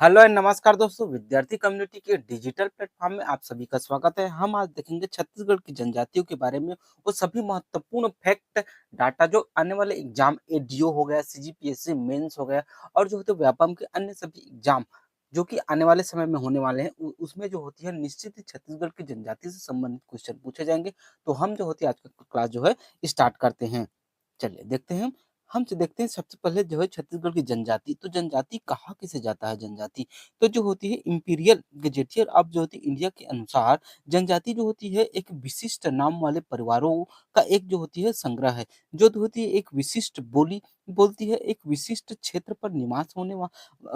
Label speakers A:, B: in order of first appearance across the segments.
A: Hello and नमस्कार दोस्तों, विद्यार्थी कम्युनिटी के डिजिटल प्लेटफॉर्म में आप सभी का स्वागत है। हम आज देखेंगे छत्तीसगढ़ की जनजातियों के बारे में, वो सभी महत्वपूर्ण फैक्ट, डाटा जो आने वाले एग्जाम एडीओ हो गया, सीजीपीएससी मेंस हो गया और जो होते व्यापम के अन्य सभी एग्जाम जो कि आने वाले समय में होने वाले हैं, उसमें जो होती है निश्चित ही छत्तीसगढ़ की जनजाति से संबंधित क्वेश्चन पूछे जाएंगे। तो हम जो होती है आज का क्लास जो है स्टार्ट करते हैं। चलिए देखते हैं। हम देखते हैं सबसे पहले जो है छत्तीसगढ़ की जनजाति। तो जनजाति कहा किसे जाता है? जनजाति तो जो होती है इंपीरियल गजेटियर ऑफ जो होती है इंडिया के अनुसार जनजाति जो होती है एक विशिष्ट नाम वाले परिवारों का एक जो होती है संग्रह है। जो तो होती है एक विशिष्ट बोली बोलती है, एक विशिष्ट क्षेत्र पर निवास होने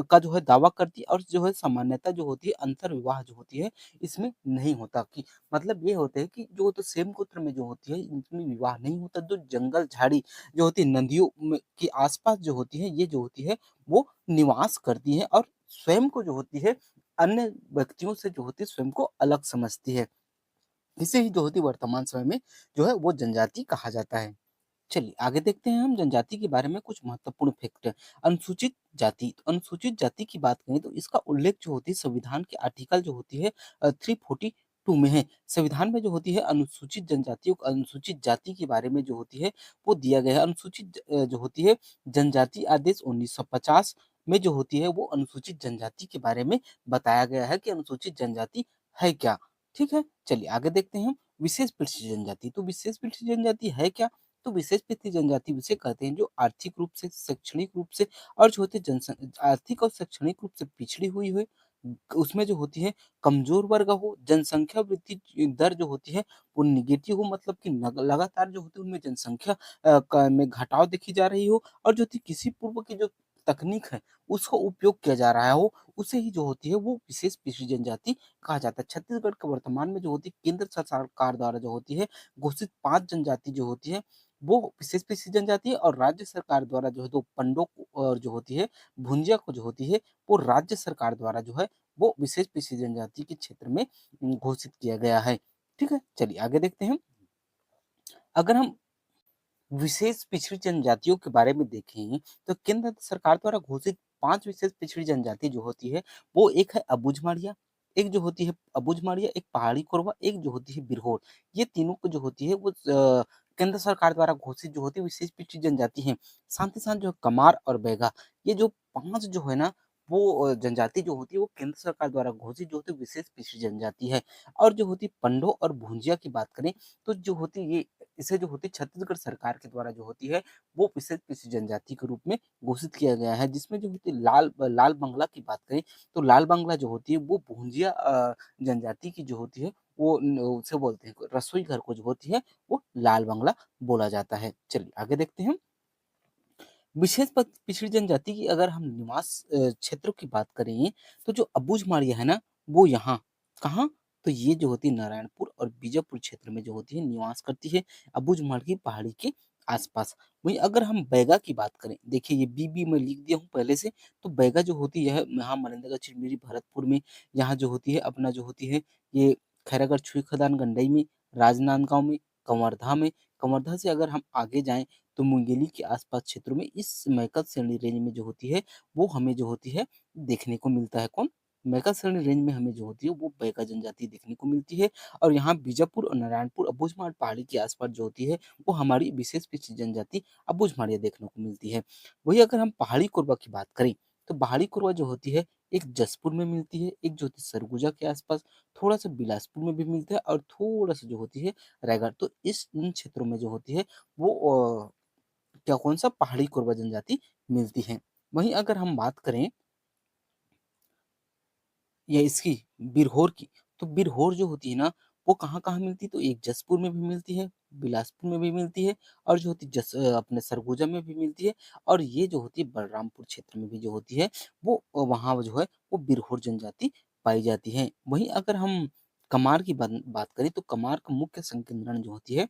A: का जो है दावा करती है और जो है सामान्यता जो होती है अंतर विवाह जो होती है इसमें नहीं होता। कि मतलब ये होता है कि जो तो सेम गोत्र में जो होती है इनमें विवाह नहीं होता। जो जंगल झाड़ी जो होती है नदियों में के आसपास जो होती है, ये जो होती है वो निवास करती है और स्वयं को जो होती है अन्य व्यक्तियों से जो होती है स्वयं को अलग समझती है। इसे ही जो होती है वर्तमान समय में जो है वो जनजाति कहा जाता है। चलिए आगे देखते हैं हम जनजाति के बारे में कुछ महत्वपूर्ण फैक्ट। अनुसूचित जाति। तो अनुसूचित जाति की बात करें तो इसका उल्लेख जो होती है संविधान के आर्टिकल जो होती है 342 में है। संविधान में जो होती है अनुसूचित जनजातियों अनुसूचित जाति के बारे में जो होती है वो दिया गया है। अनुसूचित जो होती है जनजाति आदेश 1950 में जो होती है वो अनुसूचित जनजाति के बारे में बताया गया है कि अनुसूचित जनजाति है क्या। ठीक है, चलिए आगे देखते हैं हम। विशेष पिछड़ी जनजाति। तो विशेष पिछड़ी जनजाति है क्या? तो विशेष पिछड़ी जनजाति उसे कहते हैं जो आर्थिक रूप से, शैक्षणिक रूप से और जो होते जनसंख आर्थिक और शैक्षणिक रूप से पिछड़ी हुई हो, उसमें जो होती है कमजोर वर्ग हो, जनसंख्या वृद्धि दर जो होती है वो नेगेटिव हो, मतलब कि लगातार जो होती है उनमें जनसंख्या में घटाव देखी जा रही हो और जो होती किसी पूर्व की जो तकनीक है उसका उपयोग किया जा रहा हो, उसे ही जो होती है वो विशेष पिछड़ी जनजाति कहा जाता है। छत्तीसगढ़ के वर्तमान में जो होती है केंद्र सरकार द्वारा जो होती है घोषित 5 जनजाति जो होती है वो विशेष पिछड़ी जनजाति है और राज्य सरकार द्वारा जो है तो पंडो और जो होती है भुंजिया को जो होती है वो राज्य सरकार द्वारा जो है वो विशेष पिछड़ी जनजाति के क्षेत्र में घोषित किया गया है। ठीक है, चलिए आगे देखते हैं। अगर हम विशेष पिछड़ी जनजातियों के बारे में देखें तो केंद्र सरकार द्वारा घोषित 5 विशेष पिछड़ी जनजाति जो होती है वो एक है अबुझमाड़िया, एक जो होती है अबुझमाड़िया, एक पहाड़ी कोरवा, एक जो होती है बिरहोर। ये तीनों को जो होती है वो केंद्र सरकार द्वारा घोषित जो होती है विशेष पिछड़ी जनजाति है। साथ ही साथ जो कमार और बैगा, ये जो 5 जो है ना वो जनजाति जो होती है वो केंद्र सरकार द्वारा घोषित जो होती है विशेष पिछड़ी जनजाति है। और जो होती है पंडो और भुंजिया की बात करें तो जो होती है ये इसे जो होती है छत्तीसगढ़ सरकार के द्वारा जो होती है वो विशेष पिछड़ी जनजाति के रूप में घोषित किया गया है। जिसमें जो होती है लाल बंगला की बात करें तो लाल बंगला जो होती है वो भुंजिया जनजाति की जो होती है वो उसे बोलते हैं रसोई घर को जो होती है वो लाल बंगला बोला जाता है। चलिए आगे देखते हैं। विशेष पिछड़ी जनजाति की अगर हम निवास क्षेत्रों की बात करें तो जो अबूझमाड़िया है ना वो यहाँ कहाँ, तो ये जो होती है नारायणपुर और बीजापुर क्षेत्र में जो होती है निवास करती है अबूझमाड़ की पहाड़ी के आसपास। वहीं अगर हम बैगा की बात करें, देखिए ये बीबी मैं लिख दिया हूँ पहले से। तो बैगा जो होती है यहाँ मरेंद्रगढ़ चिरमिरी भरतपुर में, यहाँ जो होती है अपना जो होती है ये खैरागढ़ छुई खदान गंडई में, राजनांदगांव में, कंवर्धा में। कंवर्धा से अगर हम आगे जाएं तो मुंगेली के आसपास क्षेत्रों में इस मैकल श्रेणी रेंज में जो होती है वो हमें जो होती है देखने को मिलता है। कौन? मैकल श्रेणी रेंज में हमें जो होती है वो बैगा जनजाति देखने को मिलती है। और यहाँ बीजापुर और नारायणपुर अबूझमाड़ पहाड़ी के आसपास जो होती है वो हमारी विशेष पिछड़ी जनजाति अबूझमाड़िया देखने को मिलती है। वही अगर हम पहाड़ी कोरबा की बात करें तो पहाड़ी कोरबा जो होती है एक जसपुर में मिलती है, एक जो होती है सरगुजा के आसपास, थोड़ा सा बिलासपुर में भी मिलता है और थोड़ा सा जो होती है रायगढ़। तो इस इन क्षेत्रों में जो होती है वो क्या कौन-सा पहाड़ी कोरबा जनजाति मिलती है। वहीं अगर हम बात करें या इसकी बिरहोर की, तो बिरहोर जो होती है ना वो कहाँ-कहाँ मिलती है? तो एक जसपुर में भी मिलती है, बिलासपुर में भी मिलती है और जो होती है अपने सरगुजा में भी मिलती है और ये जो होती है बलरामपुर क्षेत्र में भी जो होती है वो वहाँ जो है वो बिरहोर जनजाति पाई जाती है। वहीं अगर हम कमार की बात करें तो कमार का मुख्य संकेंद्रण जो होती है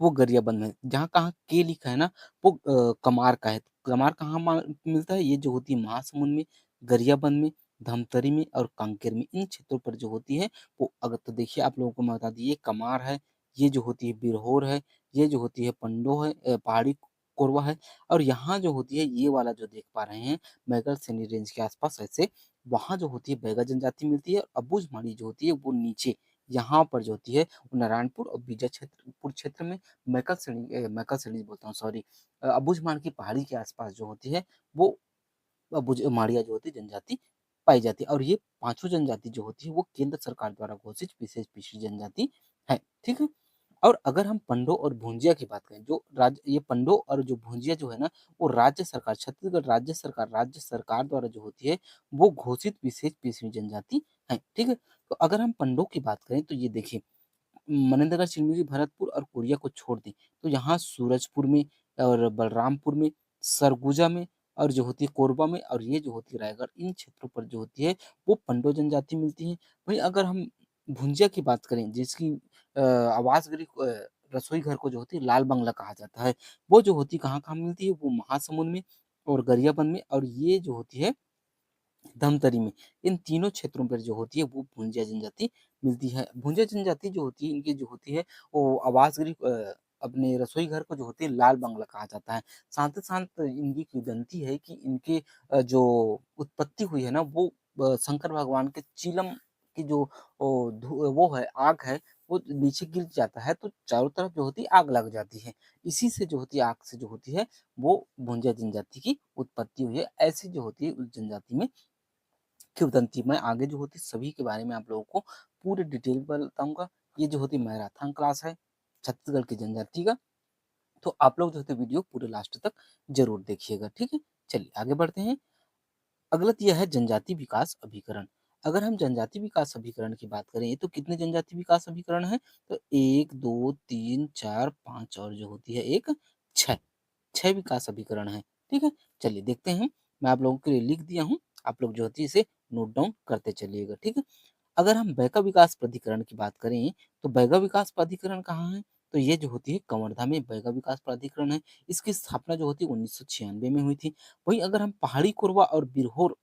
A: वो गरियाबंद में, जहाँ कहाँ के लिखा है ना वो कमार का है। कमार कहाँ मिलता है? ये जो होती है महासमुंद में, गरियाबंद में, धमतरी में और कांकेर में। इन क्षेत्रों पर जो होती है वो अगर तो देखिए आप लोगों को मैं बता दूँ ये कमार है, ये जो होती है बिरहोर है, ये जो होती है पंडो है, पहाड़ी कोरवा है और यहाँ जो होती है ये वाला जो देख पा रहे हैं मैगल सैनी रेंज के आसपास ऐसे वहाँ जो होती है बैगा जनजाति मिलती है और अबूझमाड़ी जो होती है वो नीचे यहाँ पर जो होती है वो नारायणपुर और बीजा क्षेत्रपुर क्षेत्र में मैकल श्रेणी बोलता हूँ सॉरी अबूझमाड़ की पहाड़ी के आसपास जो होती है वो माड़िया जो होती है जनजाति पाई जाती है और ये पांचों जनजाति जो होती है वो केंद्र सरकार द्वारा घोषित विशेष पिछड़ी जनजाति है। ठीक है। और अगर हम पंडो और भुंजिया की बात करें जो राज्य ये पंडो और जो भुंजिया जो है ना वो राज्य सरकार छत्तीसगढ़ राज्य सरकार द्वारा जो होती है वो घोषित विशेष पिछड़ी जनजाति है। ठीक है। तो अगर हम पंडो की बात करें तो ये देखिए मनेन्द्रगढ़, चिरमिरी, भरतपुर और कोरिया को छोड़ दें, तो यहाँ सूरजपुर में और बलरामपुर में, सरगुजा में और जो होती है कोरबा में और ये जो होती है रायगढ़, इन क्षेत्रों पर जो होती है वो पंडो जनजाति मिलती है। वहीं अगर हम भुंजिया की बात करें जिसकी आवाज़ रसोई घर को जो होती है लाल बंगला कहा जाता है, वो जो होती है कहाँ-कहाँ मिलती है? वो महासमुंद में और गरियाबंद में और ये जो होती है धमतरी में। इन तीनों क्षेत्रों पर जो होती है वो भुंजिया जनजाति मिलती है। भुंजिया जनजाति जो होती है इनकी जो होती है वो अपने रसोई घर को जो होती है लाल बंगला कहा जाता है। साथ ही साथ इनकी किंवदंती है कि इनके जो उत्पत्ति हुई है ना वो शंकर भगवान के चिलम की जो वो है आग है वो नीचे गिर जाता है तो चारों तरफ जो होती है आग लग जाती है। इसी से जो होती है आग से जो होती है वो भुंजिया जनजाति की उत्पत्ति हुई है। ऐसी जो होती है उस जनजाति में किंवदंती मैं आगे जो होती सभी के बारे में आप लोगों को पूरे डिटेल में बताऊँगा। ये जो होती मैराथन क्लास है छत्तीसगढ़ की जनजाति का, तो आप लोग जो होते वीडियो पूरे लास्ट तक ज़रूर देखिएगा, ठीक है? चलिए आगे बढ़ते हैं। अगला यह है जनजाति विकास अभिकरण। अगर हम जनजाति विकास अभिकरण की बात करें तो कितने जनजाति विकास अभिकरण हैं? तो 1, 2, 3, 4, 5 और जो होती है एक 6, 6 विकास अभिकरण हैं, ठीक है? चलिए देखते हैं, मैं आप लोगों के लिए लिख दिया हूँ, आप लोग जो होती है इसे नोट डाउन करते चलिएगा, ठीक है? अगर हम बैगा विकास प्राधिकरण की बात करें, तो बैगा विकास प्राधिकरण कहाँ है? तो ये जो होती है कवर्धा में बैगा विकास प्राधिकरण है। इसकी स्थापना जो होती है 1996 में हुई थी। वहीं अगर हम पहाड़ी कोरवा और बिरहोर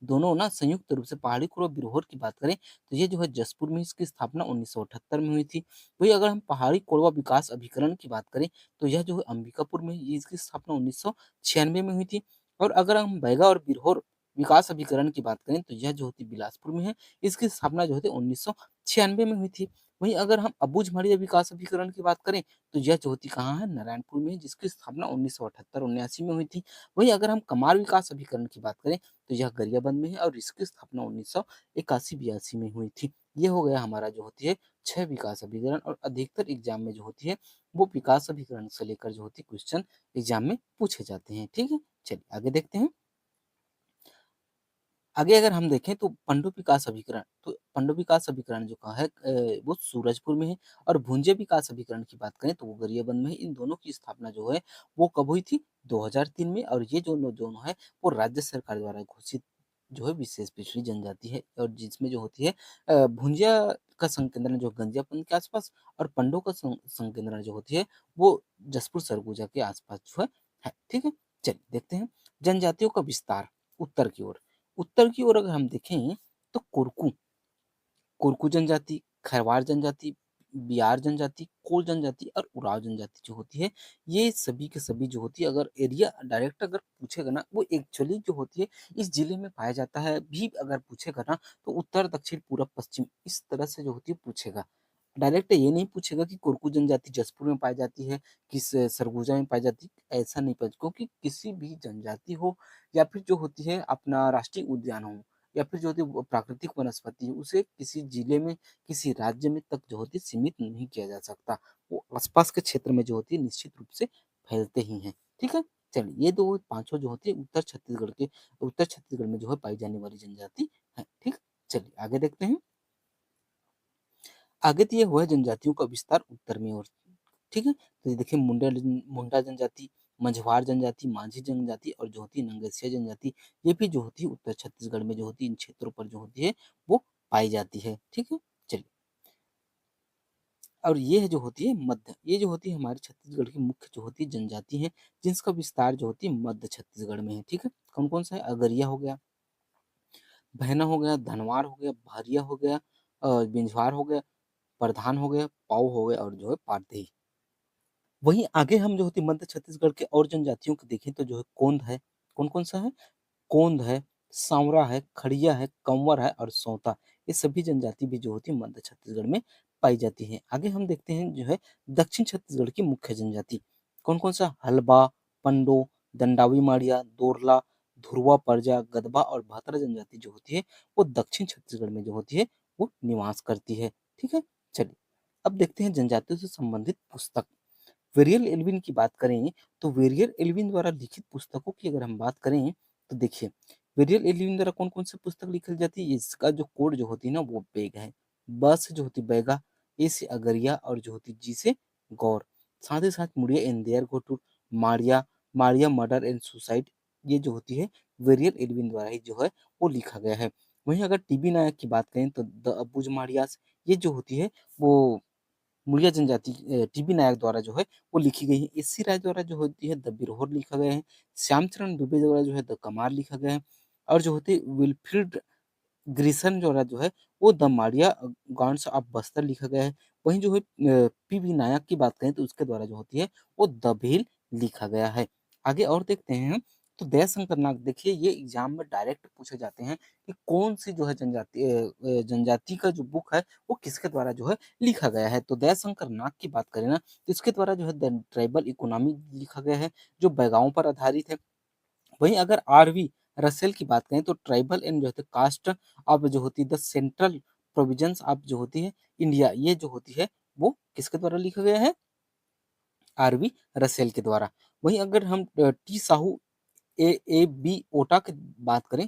A: दोनों ना संयुक्त रूप से पहाड़ी कोरवा बिरहोर की बात करें, तो ये जो है जसपुर में इसकी स्थापना 1978 में हुई थी। वहीं अगर हम पहाड़ी कोरवा विकास अभिकरण की बात करें, तो यह जो है अंबिकापुर में ये इसकी स्थापना 1996 में हुई थी। और अगर हम बैगा और बिरहोर विकास अभिकरण की बात करें, तो यह जो होती है बिलासपुर में है। इसकी स्थापना जो होती है 1996 में हुई थी। वहीं अगर हम अबूझमाड़िया विकास अभिकरण की बात करें, तो यह जो होती कहाँ है? नारायणपुर में है, जिसकी स्थापना 1978-79 में हुई थी। वहीं अगर हम कमार विकास अभिकरण की बात करें, तो यह गरियाबंद में है और इसकी स्थापना 1981-82 में हुई थी। ये हो गया हमारा जो होती है 6 विकास अभिकरण और अधिकतर एग्जाम में जो होती है वो विकास अभिकरण से लेकर जो होती है क्वेश्चन एग्जाम में पूछे जाते हैं। ठीक है? चलिए आगे देखते हैं। आगे अगर हम देखें तो पंडुप विकास अभिकरण, तो पंडुप विकास अभिकरण जो कहाँ है वो सूरजपुर में है और भुंजे विकास अभिकरण की बात करें तो वो गरियाबंद में है। इन दोनों की स्थापना जो है वो कब हुई थी? 2003 में और ये दोनों है वो राज्य सरकार द्वारा घोषित जो है विशेष पिछड़ी जनजाति है और जिसमें जो होती है भुंजिया का संकेंद्रण जो गंजियापन के आसपास और पंडो का संकेंद्रण जो होती है वो जसपुर सरगुजा के आसपास जो है। ठीक है? चलिए देखते हैं जनजातियों का विस्तार उत्तर की ओर। उत्तर की ओर अगर हम देखें तो कोरकू जनजाति, खरवार जनजाति, बिहार जनजाति, कोल जनजाति और उराव जनजाति जो होती है, ये सभी के सभी जो होती है अगर एरिया डायरेक्ट अगर पूछेगा ना, वो एक्चुअली जो होती है इस जिले में पाया जाता है भी अगर पूछेगा ना, तो उत्तर, दक्षिण, पूरब, पश्चिम इस तरह से जो होती है पूछेगा। डायरेक्ट ये नहीं पूछेगा कि कोरकू जनजाति जसपुर में पाई जाती है, किस सरगुजा में पाई जाती है, ऐसा नहीं पूछेगा क्योंकि किसी भी जनजाति हो या फिर जो होती है अपना राष्ट्रीय उद्यान हो या फिर जो होती है वो प्राकृतिक वनस्पति है, उसे किसी जिले में, किसी राज्य में तक जो होती है सीमित नहीं किया जा सकता। वो आस-पास के क्षेत्र में जो होती है निश्चित रूप से फैलते ही हैं। ठीक है? चलिए ये 2 पाँचों जो होती है उत्तर छत्तीसगढ़ में जो है पाई जाने वाली जनजाति है। ठीक? चलिए आगे देखते हैं। आगे दिए हुए जनजातियों का विस्तार उत्तर में और ठीक है? तो ये देखिए मुंडा जनजाति, मझवार जनजाति, माझी जनजाति और जो होती है नंगसिया जनजाति, ये भी जो होती है उत्तर छत्तीसगढ़ में जो होती है इन क्षेत्रों पर जो होती है वो पाई जाती है। ठीक है? चलिए और ये जो होती है मध्य, ये जो होती है हमारे छत्तीसगढ़ की मुख्य जो होती है जनजाति है, जिसका विस्तार जो होती है मध्य छत्तीसगढ़ में है। ठीक है? कौन-कौन सा है? अगरिया हो गया, भैना हो गया, धनवार हो गया, भारिया हो गया बिंझवार हो गया, प्रधान हो गया, पाऊ हो गया और जो है पारधई। वहीं आगे हम जो होती मध्य छत्तीसगढ़ के और जनजातियों को देखें तो जो है कोंद है। कौन-कौन सा है? कोंद है, सांवरा है, खड़िया है, कंवर है और सोंता। ये सभी जनजाति भी जो होती है मध्य छत्तीसगढ़ में पाई जाती हैं। आगे हम देखते हैं जो है दक्षिण छत्तीसगढ़ की मुख्य जनजाति। कौन-कौन सा? हल्बा, पंडो, दंडावी माड़िया, दोरला, धुरवा परजा, गदबा और भातरा जनजाति जो होती है वो दक्षिण छत्तीसगढ़ में जो होती है वो निवास करती है। ठीक है? चलिए, अब देखते हैं जनजातियों से संबंधित पुस्तक। वेरियल एल्विन की बात करें तो वेरियल एल्विन द्वारा लिखित पुस्तकों की अगर हम बात करें तो देखिए वेरियल एल्विन द्वारा कौन-कौन सी पुस्तक लिखी जाती है इसका जो कोड जो होती है ना वो बेग है। ब से जो होती है बैगा, ए से अगरिया और जो होती है जी से गौर। साथ ही साथ Muria and there go to Maria, Maria murder and suicide ये जो होती है वेरियल एल्विन द्वारा ही जो है वो लिखा गया है। वहीं अगर टीबी नायक की बात करें तो द अबुझ मारियास ये जो होती है वो मुड़िया जनजाति टीबी नायक द्वारा जो है वो लिखी गई है। एस.सी. राय द्वारा जो होती है द बिरहोर लिखा गया है। श्यामचरण दुबे द्वारा जो है द कमार लिखा गया है और जो होती है विल्फ्रीड ग्रिसन द्वारा जो है वो the Maria God's of Bastar लिखा गया है। वहीं जो है पी.वी. नायक की बात करें तो उसके द्वारा जो होती है वो द भील लिखा गया है। आगे और देखते हैं तो दयाशंकर नाग देखिए ये एग्जाम में डायरेक्ट पूछे जाते हैं कि कौन सी जो है जनजाति का जो बुक है वो किसके द्वारा जो है लिखा गया है। तो दयाशंकर नाग की बात करें ना तो इसके द्वारा जो है द ट्राइबल इकोनॉमी लिखा गया है जो बैगाओं पर आधारित है। वहीं अगर आर.वी. रसेल की बात करें तो ट्राइबल एंड जो है कास्ट ऑफ जो होती है द सेंट्रल प्रोविजंस ऑफ जो होती है इंडिया ये जो होती है वो किसके द्वारा लिखा गया है? आर.वी. रसेल के द्वारा। वहीं अगर हम टी साहू ए.बी. ओटा की बात करें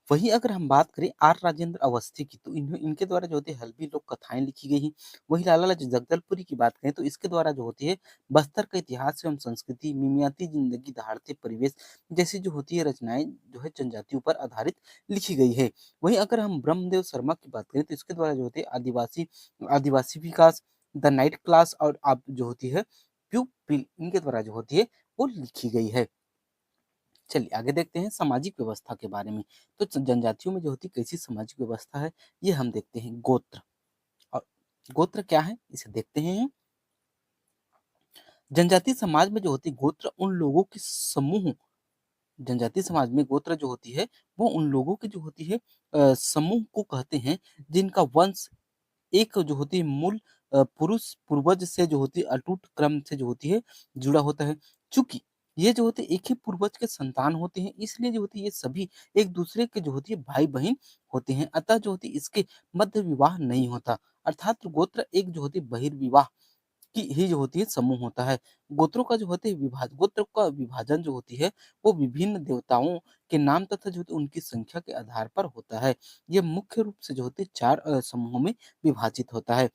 A: वहीं अगर हम बात करें आर राजेंद्र अवस्थी की तो इनके द्वारा जो होती है हल्बी लोक कथाएं लिखी गई हैं। वहीं लाला लाजपत जगदलपुरी की बात करें तो इसके द्वारा जो होती है बस्तर का इतिहास एवं संस्कृति, मिमियाती जिंदगी, दहाड़ते परिवेश जैसी जो होती है रचनाएं जो है जनजातियों पर आधारित लिखी गई है। वहीं अगर हम ब्रह्मदेव शर्मा की बात करें तो इसके द्वारा जो होती है आदिवासी आदिवासी विकास, द नाइट क्लास और आप जो होती है प्यूपिल इनके द्वारा जो होती है वो लिखी गई है। चलिए आगे देखते हैं सामाजिक व्यवस्था के बारे में। तो जनजातियों में जो होती है कैसी सामाजिक व्यवस्था है ये हम देखते हैं गोत्र। और गोत्र क्या है इसे देखते हैं। जनजातीय समाज में जो होती है गोत्र उन लोगों के समूह जनजातीय समाज में गोत्र जो होती है वो उन लोगों की जो होती है समूह को कहते हैं जिनका वंश एक जो होती है मूल पुरुष पूर्वज से जो होती है अटूट क्रम से जो होती है जुड़ा होता है। चूँकि ये जो होते हैं एक ही पूर्वज के संतान होते हैं इसलिए जो होती है ये सभी एक दूसरे के जो होती है भाई-बहन होते हैं। अतः जो होती है इसके मध्य विवाह नहीं होता। अर्थात गोत्र एक जो होती है बहिर्विवाह की ही जो होती है समूह होता है। गोत्रों का जो होते हैं गोत्र का विभाजन जो होती है वो विभिन्न देवताओं के नाम तथा जो होती है उनकी संख्या के आधार पर होता है। ये मुख्य रूप से जो होती है 4 समूहों में विभाजित होता है।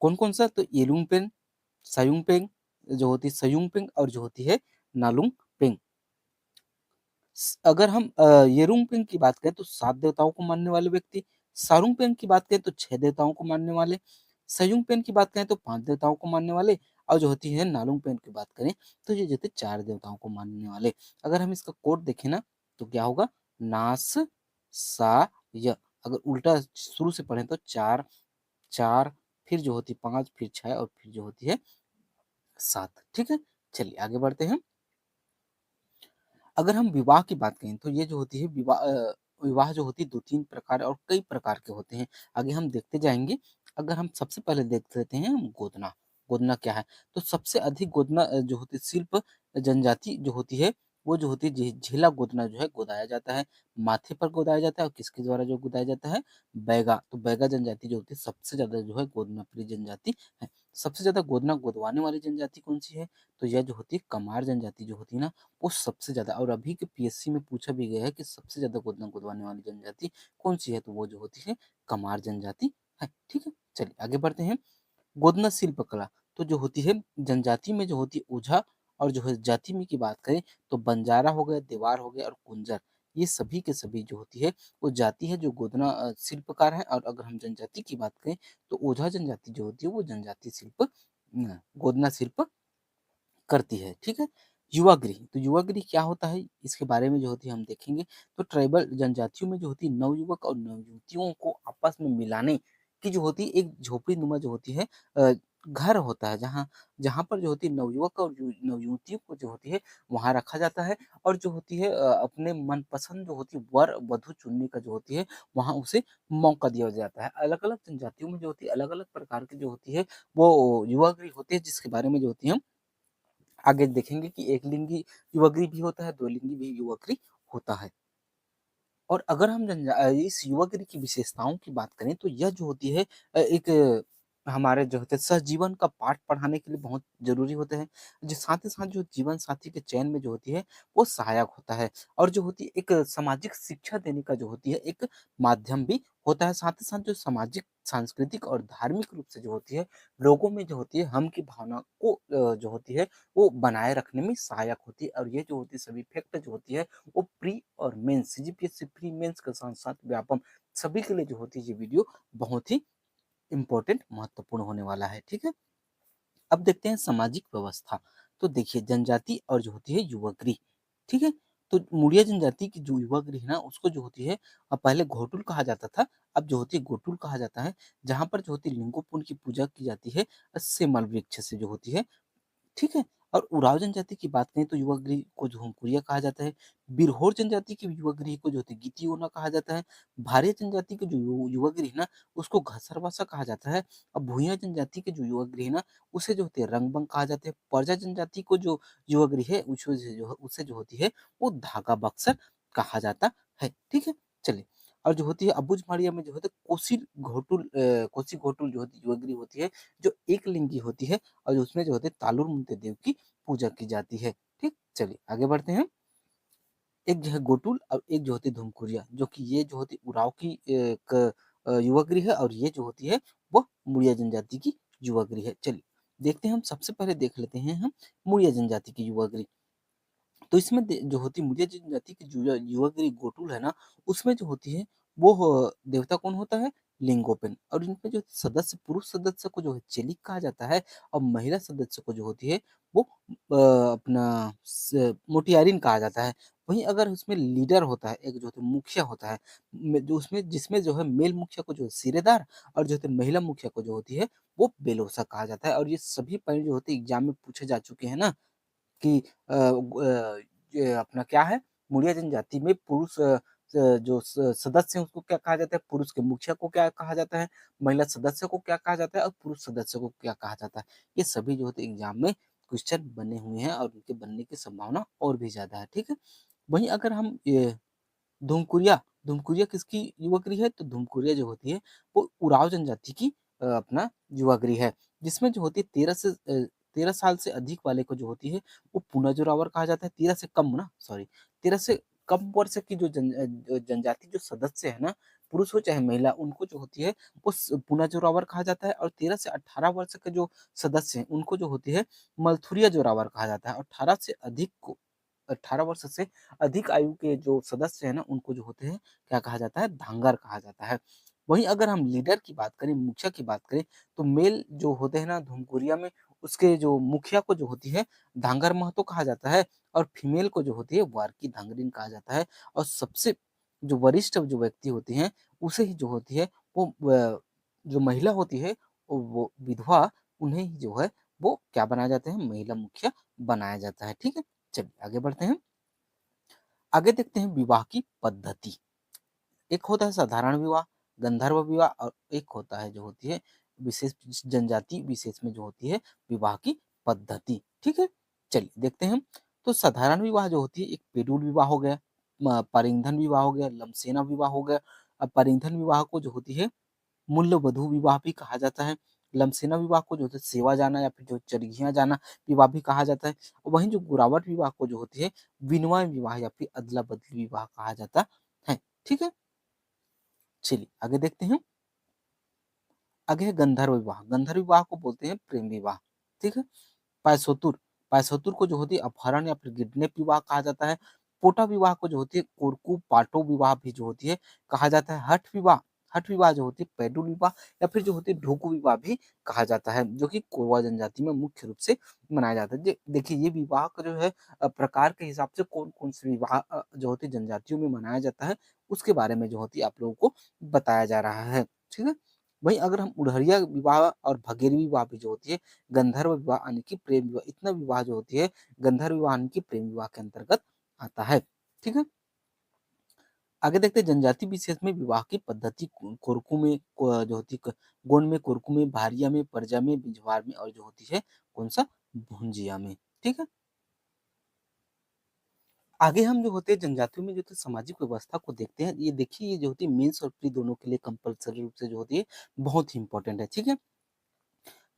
A: कौन-कौन सा? तो येलुंगपेन, सायुंगपेंग जो होती है सयुंगपेंग और जो होती है नालुंगपेंग। अगर हम येरुंगपेंग की बात करें तो 7 देवताओं को मानने वाले व्यक्ति, सारुंगपेंग की बात करें तो 6 देवताओं को मानने वाले, सयुंगपेंग की बात करें तो 5 देवताओं को मानने वाले और जो होती है नालुंगपेंग की बात करें तो ये जो होते 4 देवताओं को मानने वाले। अगर हम इसका कोड देखें ना तो क्या होगा? नास, सा, य। अगर उल्टा शुरू से पढ़ें तो 4, 4 फिर जो होती है 5 फिर 6 और फिर जो होती है 7। ठीक है? चलिए आगे बढ़ते हैं। अगर हम विवाह की बात करें तो ये जो होती है विवाह जो होती है 2-3 प्रकार और कई प्रकार के होते हैं। आगे हम देखते जाएँगे। अगर हम सबसे पहले देख लेते हैं गोदना। गोदना क्या है? तो सबसे अधिक गोदना जो होती है शिल्प जनजाति जो होती है वो जो होती है झेला गोदना जो है गोदाया जाता है। माथे पर गोदाया जाता है और किसके द्वारा जो गोदाया जाता है? बैगा। तो बैगा जनजाति जो होती है सबसे ज़्यादा जो है गोदना प्रिय जनजाति है। सबसे ज़्यादा गोदना गोदवाने वाली जनजाति कौन-सी है? तो यह जो होती है कमार जनजाति जो होती है ना वो सबसे ज़्यादा और अभी के पीएससी में पूछा भी गया है कि सबसे ज़्यादा गोदना गोदवाने वाली जनजाति कौन-सी है? तो वो जो होती है कमार जनजाति है। ठीक है? चलिए आगे बढ़ते हैं। गोदना शिल्प कला तो जो होती है जनजाति में जो होती है ओझा और जो है जाति में की बात करें तो बंजारा हो गया, देवार हो गया और कुंजर ये सभी के सभी जो होती है वो जाति है जो गोदना शिल्पकार है और अगर हम जनजाति की बात करें तो ओझा जनजाति जो होती है वो जनजाति शिल्प गोदना शिल्प करती है, ठीक है? युवागृह, तो युवागृह क्या होता है? इसके बारे में जो होती है हम देखेंगे। तो ट्राइबल जनजातियों में जो होती है नवयुवक और नवयुवतियों को आपस में मिलाने की जो होती है एक झोपड़ी-नुमा जो होती है घर होता है, जहाँ जहाँ पर जो होती है नवयुवक और नवयुवतियों को जो होती है वहाँ रखा जाता है और जो होती है अपने मनपसंद जो होती है वर-वधू चुनने का जो होती है वहाँ उसे मौका दिया जाता है। अलग-अलग जनजातियों में जो होती है अलग-अलग प्रकार की जो होती है वो युवागृह होते हैं जिसके बारे में जो होती है हम आगे देखेंगे कि एक लिंगी युवगृह भी होता है, दो लिंगी भी युवगृह होता है। और अगर हम इस युवगृह की विशेषताओं की बात करें तो यह जो होती है एक हमारे जो होते हैं सहजीवन का पाठ पढ़ाने के लिए बहुत ज़रूरी होते हैं। जो साथ ही साथ जो जीवन साथी के चयन में जो होती है वो सहायक होता है और जो होती है एक सामाजिक शिक्षा देने का जो होती है एक माध्यम भी होता है। साथ ही साथ जो सामाजिक, सांस्कृतिक और धार्मिक रूप से जो होती है लोगों में जो होती है हम की भावना को जो होती है वो बनाए रखने में सहायक होती है और ये जो होती है सभी फैक्टर जो होती है वो प्री और मेंस सीजीपीएससी प्री मेंस के साथ-साथ व्यापम सभी के लिए जो होती है ये वीडियो बहुत ही इम्पोर्टेंट महत्वपूर्ण होने वाला है, ठीक है? अब देखते हैं सामाजिक व्यवस्था। तो देखिए जनजाति और जो होती है युवगृह, ठीक है? तो मुड़िया जनजाति की जो युवगृह है ना उसको जो होती है पहले घोटुल कहा जाता था, अब जो होती है गोटुल कहा जाता है, जहाँ पर जो होती है लिंगोपुन की पूजा की जाती है सेमल वृक्ष से जो होती है ठीक है? और उराव जनजाति की बात करें तो युवा गृह को झोंकुरिया कहा जाता है। बिरहोर जनजाति के युवा गृह को जो होती है गितियोना कहा जाता है। भारिया जनजाति के जो युवा गृह ना उसको घसरवासा कहा जाता है। और भूइयां जनजाति के जो युवा गृह ना उसे जो होते हैं रंगबंग कहा जाता है। परजा जनजाति को जो युवा गृह है उसे जो होती है वो धागा बक्सर कहा जाता है। ठीक है? चलिए और जो होती है अबुझमाड़िया में जो होता है कोसी घोटुल जो होती है युवा गृह होती है जो एक लिंगी होती है और उसमें जो होते हैं तालुर मुंते देव की पूजा की जाती है। ठीक? चलिए आगे बढ़ते हैं। एक जो है गोटुल और एक जो होती है धुमकुरिया जो कि ये जो होती है उराव की एक युवा गृह है और ये जो होती है वो मुड़िया जनजाति की युवा गृह है। चलिए देखते हैं हम सबसे पहले देख लेते हैं हम मुड़िया जनजाति की युवा गृह। तो इसमें जो होती है मुड़िया जनजाति की जो युवा गृह गोटुल है ना उसमें जो होती है वो देवता कौन होता है लिंगोपन और इनमें जो सदस्य पुरुष सदस्य को जो है चेलिक कहा जाता है और महिला सदस्य को जो होती है वो अपना मोटियारिन कहा जाता है। वहीं अगर उसमें लीडर होता है एक जो होता है मुखिया होता है जो उसमें जिसमें जो है मेल मुखिया को जो है सिरेदार और जो होते है महिला मुखिया को जो होती है वो बेलोसा कहा जाता है और ये सभी पॉइंट जो होते हैं एग्जाम में पूछे जा चुके हैं ना कि ये अपना क्या है, मुड़िया जनजाति में पुरुष जो सदस्य हैं उसको क्या कहा जाता है, पुरुष के मुखिया को क्या कहा जाता है, महिला सदस्य को क्या कहा जाता है और पुरुष सदस्य को क्या कहा जाता है। ये सभी जो होते हैं एग्ज़ाम में क्वेश्चन बने हुए हैं और उनके बनने की संभावना और भी ज़्यादा है, ठीक है? वहीं अगर हम धुमकुरिया धुमकुरिया किसकी युवागृह है? तो धुमकुरिया जो होती है वो उराव जनजाति की अपना युवागृह है, जिसमें जो होती है 13 साल से अधिक वाले को जो होती है वो पुनः जोरावर कहा जाता है। 13 से कम ना सॉरी 13 से कम वर्ष की जो जनजाति जो सदस्य है ना, पुरुष हो चाहे महिला उनको जो होती है वो पुनः जोरावर कहा जाता है और 13 से 18 वर्ष के जो सदस्य हैं उनको जो होती है मलथुरिया जोरावर कहा जाता है और 18 से अधिक को 18 वर्ष से अधिक आयु के जो सदस्य हैं ना, उनको जो होते हैं, क्या कहा जाता है? धांगर कहा जाता है। वहीं अगर हम लीडर की बात करें, मुखिया की बात करें, तो मेल जो होते हैं ना धुमकुरिया में, उसके जो मुखिया को जो होती है, धांगर महतो कहा जाता है और फीमेल को जो होती है, वारकी धांगरिन कहा जाता है और सबसे जो वरिष्ठ जो व्यक्ति होते हैं, उसे ही जो होती है, वो जो महिला होती है, वो विधवा, उन्हें ही जो है, वो क्या बनाया जाता है? महिला मुखिया बनाया जाता है। ठीक है? चलिए आगे बढ़ते हैं। आगे देखते हैं विवाह की पद्धति। एक होता है साधारण विवाह, गंधर्व विवाह और एक होता है जो होती है विशेष जनजाति विशेष में जो होती है विवाह की पद्धति। ठीक है? चलिए देखते हैं हम। तो साधारण विवाह जो होती है एक पेडुल विवाह हो गया, परिंधन विवाह हो गया, लमसेना विवाह हो गया। अब परिंधन विवाह को जो होती है मूल्य वधू विवाह भी कहा जाता है। लमसेना विवाह को जो होता है सेवा जाना या फिर जो चरघिया जाना विवाह भी कहा जाता है। वहीं जो गुरावट विवाह को जो होती है विनोय विवाह या फिर अदला-बदली विवाह कहा जाता है। ठीक है? चलिए आगे देखते हैं। आगे है गंधर्व विवाह। गंधर्व विवाह को बोलते हैं प्रेम विवाह। ठीक है? पायसोतुर, पायसोतुर को जो होती है अपहरण या फिर किडनैप विवाह कहा जाता है। पोटा विवाह को जो होती है कोरकू पाटो विवाह भी जो होती है कहा जाता है। हठ विवाह जो होती है पैडुल विवाह या फिर जो होती है ढोकू विवाह भी कहा जाता है, जो कि कोरवा जनजाति में मुख्य रूप से मनाया जाता है। देखिए ये विवाह का जो है प्रकार के हिसाब से कौन-कौन से विवाह जो होती है जनजातियों में मनाया जाता है, उसके बारे में जो होती है आप लोगों को बताया जा रहा है। ठीक है? वहीं अगर हम उड़हरिया विवाह और भगेरी विवाह भी जो होती है, गंधर्व विवाह यानी कि प्रेम विवाह, इतना विवाह जो होती है गंधर्व विवाह यानी कि प्रेम विवाह के अंतर्गत आता है। ठीक है? आगे देखते हैं जनजाति विशेष में विवाह की पद्धति कोरकू में जो होती है गोंड में, कोरकू में, भारिया में, परजा में, बिंजवार में और जो होती है कौन सा भुंजिया में। ठीक है? आगे हम जो होते हैं जनजातियों में जो होती है सामाजिक व्यवस्था को देखते हैं। ये देखिए ये जो होती है मेंस और प्री दोनों के लिए कंपल्सरी रूप से जो होती है बहुत ही इंपॉर्टेंट है। ठीक है?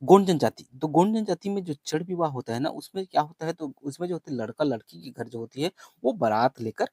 A: गोंड जनजाति, तो गोंड जनजाति में जो चड़ विवाह होता है ना, उसमें क्या होता है, तो उसमें जो होती है लड़का लड़की के घर जो होती है वो बारात लेकर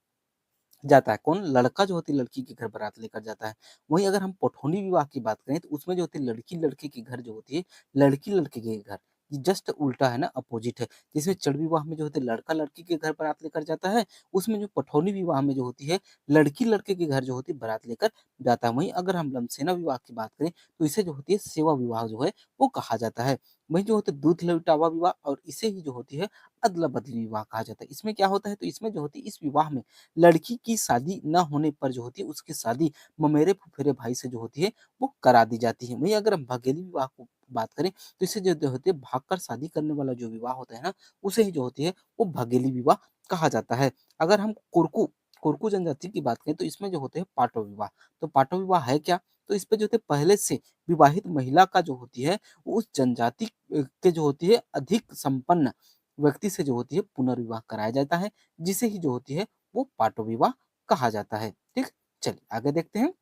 A: जाता है। कौन? लड़का जो होती है लड़की के घर बारात लेकर जाता है। वहीं अगर हम पठौनी विवाह की बात करें तो उसमें जो होती है लड़की लड़के के घर जो होती है, लड़की लड़के के घर, ये जस्ट उल्टा है ना, अपोजिट है। जिसमें चड़ विवाह में जो होते है लड़का लड़की के घर बारात लेकर जाता है, उसमें जो पठौनी विवाह में जो होती है लड़की लड़के के घर जो होती है बारात लेकर जाता है। वहीं अगर हम लमसेना विवाह की बात करें तो इसे जो होती है सेवा विवाह जो है वो कहा जाता है। वहीं जो होता है दूध लौटावा विवाह और इसे ही जो होती है अदला बदली विवाह कहा जाता है। इसमें क्या होता है, तो इसमें जो होती है इस विवाह में लड़की की शादी ना होने पर जो होती है उसकी शादी ममेरे फुफेरे भाई से जो होती है वो करा दी जाती है। वहीं अगर हम भगेली विवाह को बात करें तो इसे जो होती है भागकर शादी करने वाला जो विवाह होता है ना, उसे ही जो होती है वो भगेली विवाह कहा जाता है। अगर हम कुरकू कुरकू जनजाति की बात करें तो इसमें जो होते हैं पाटो विवाह। तो पाटो विवाह है क्या? तो इस पे जो होते हैं पहले से विवाहित महिला का जो होती है वो उस जनजाति के जो होती है अधिक संपन्न व्यक्ति से जो होती है पुनर्विवाह कराया जाता है, जिसे ही जो होती है वो पाटो विवाह कहा जाता है। ठीक? चलिए आगे देखते हैं।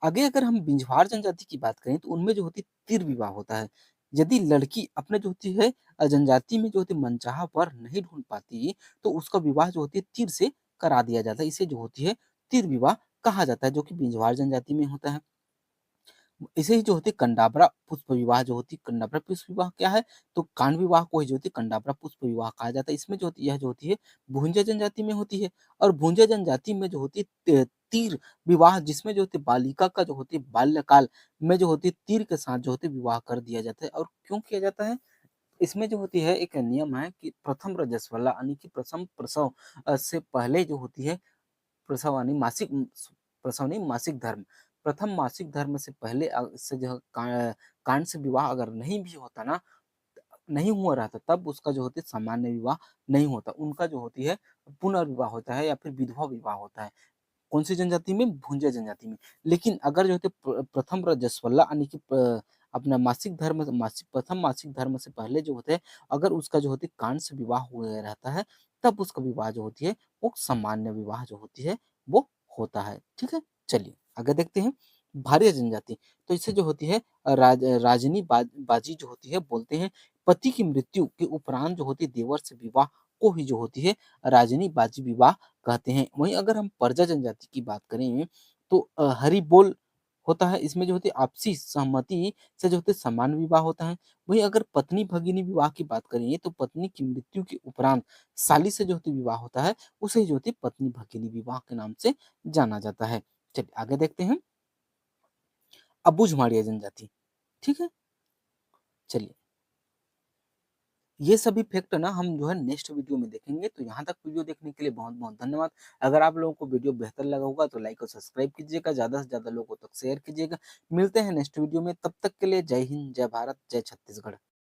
A: आगे अगर हम बिंझवार जनजाति की बात करें तो उनमें जो होती है तिर विवाह होता है। यदि लड़की अपने जो होती है जनजाति में जो होती है मनचाहा वर नहीं ढूँढ पाती तो उसका विवाह जो होती है तिर से करा दिया जाता है। इसे जो होती है तिर विवाह कहा जाता है, जो कि बिंझवार जनजाति में होता है। इसे ही जो होती है कंडाबरा पुष्प विवाह जो होती है, कंडाबरा पुष्प विवाह क्या है? तो कांड विवाह को ही जो होती है कंडाबरा पुष्प विवाह कहा जाता है। इसमें जो होती है यह जो होती है भुंजा जनजाति में होती है और भुंजा जनजाति में जो होती है तीर विवाह, जिसमें जो होती है बालिका का जो होती है बाल्यकाल में जो होती है तीर के साथ जो होती है विवाह कर दिया जाता है। और क्यों किया जाता है? इसमें जो होती है एक नियम है कि प्रथम रजस्वला यानी कि प्रथम प्रसव से पहले जो होती है प्रसव यानी प्रसव नहीं, मासिक धर्म। प्रथम मासिक धर्म से पहले से जो है कांड से विवाह अगर नहीं भी होता ना, नहीं हुआ रहता तब उसका जो होती है सामान्य विवाह नहीं होता। उनका जो होती है पुनर्विवाह होता है या फिर विधवा विवाह होता है। कौन-सी जनजाति में? भुंजा जनजाति में। लेकिन अगर जो होते प्रथम रजस्वला यानी कि अपना मासिक प्रथम मासिक धर्म से पहले जो होते हैं, अगर उसका जो होती है कांड से विवाह हुआ रहता है, तब उसका विवाह जो होती है, वो सामान्य विवाह जो होती है, वो होता है। ठीक है? चलिए, आगे देखते हैं। भारिया जनजाति, तो इससे जो होती है राजनी बाजी जो होती है बोलते हैं, पति की मृत्यु के उपरांत जो होती है देवर से विवाह को ही जो होती है राजनी बाजी विवाह कहते हैं। वहीं अगर हम परजा जनजाति की बात करें तो हरिबोल होता है। इसमें जो होती है आपसी सहमति से जो होते है समान विवाह होता है। वहीं अगर पत्नी भगिनी विवाह की बात करें तो पत्नी की मृत्यु के उपरांत साली से जो होती विवाह होता है, उसे जो होती है पत्नी भगिनी विवाह के नाम से जाना जाता है। चलिए आगे देखते हैं। अबुझमाड़िया जनजाति, ठीक है? चलिए, ये सभी फैक्ट ना हम जो है नेक्स्ट वीडियो में देखेंगे। तो यहाँ तक वीडियो देखने के लिए बहुत-बहुत धन्यवाद। अगर आप लोगों को वीडियो बेहतर लगा होगा तो लाइक और सब्सक्राइब कीजिएगा, ज़्यादा से ज़्यादा लोगों तक शेयर कीजिएगा। मिलते हैं नेक्स्ट वीडियो में, तब तक के लिए जय हिंद, जय भारत, जय छत्तीसगढ़।